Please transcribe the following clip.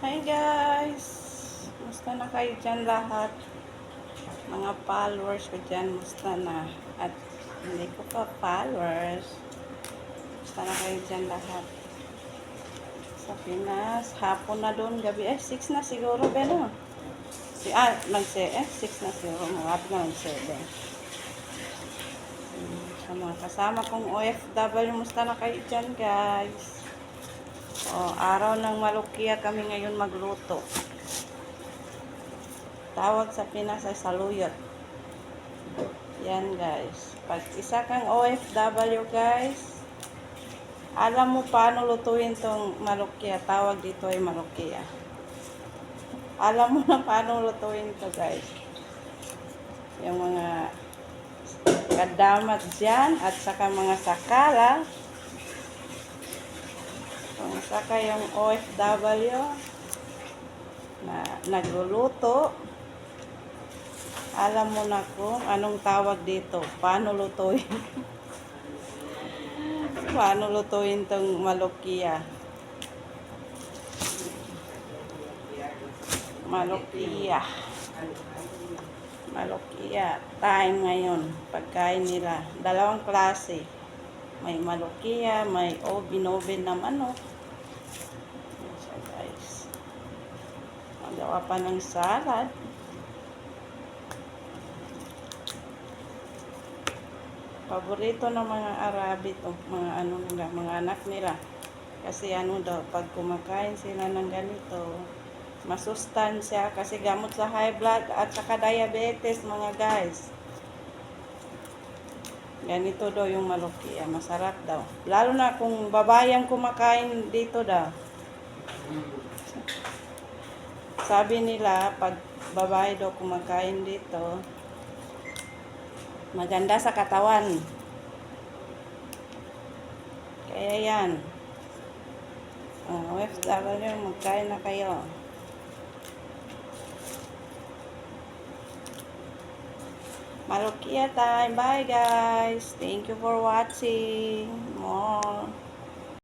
Hi guys! Musta na kayo dyan lahat? Mga followers ko dyan, musta na? At hindi ko pa followers. Musta na kayo dyan lahat? Sa Pinas, hapon na doon, gabi. 6 na siguro, pero. 6 na siguro. Malapit na mag-7. Sa mga kasama kong OFW, musta na kayo dyan guys? Araw ng Malukia kami ngayon magluto. Tawag sa Pinas ay saluyot. Yan guys. Pag isa kang OFW guys, alam mo paano lutuin tong Malukia. Tawag dito ay Malukia. Alam mo na paano lutuin to guys. Yung mga kadamat dyan at saka mga sakala. Kung saka yung OFW na nagluluto, alam mo na kung anong tawag dito. Paano lutuin. Paano lutuin tong Malukia. Malukia. Malukia. Time ngayon. Pagkain nila. Dalawang klase. May Malukia, may binoben na manok. So guys. Magawa pa ng salad. Paborito ng mga Arabi to, mga ano nila, mga anak nila. Kasi ano daw, pag kumakain sila ng ganito, masustansya kasi gamot sa high blood at saka diabetes mga guys. Ganito daw yung Malukia, masarap daw. Lalo na kung babayang kumakain dito daw. Sabi nila, pag babae daw kumakain dito, maganda sa katawan. Kaya yan. OFW, magkain na kayo. Malukia time. Bye guys. Thank you for watching. More.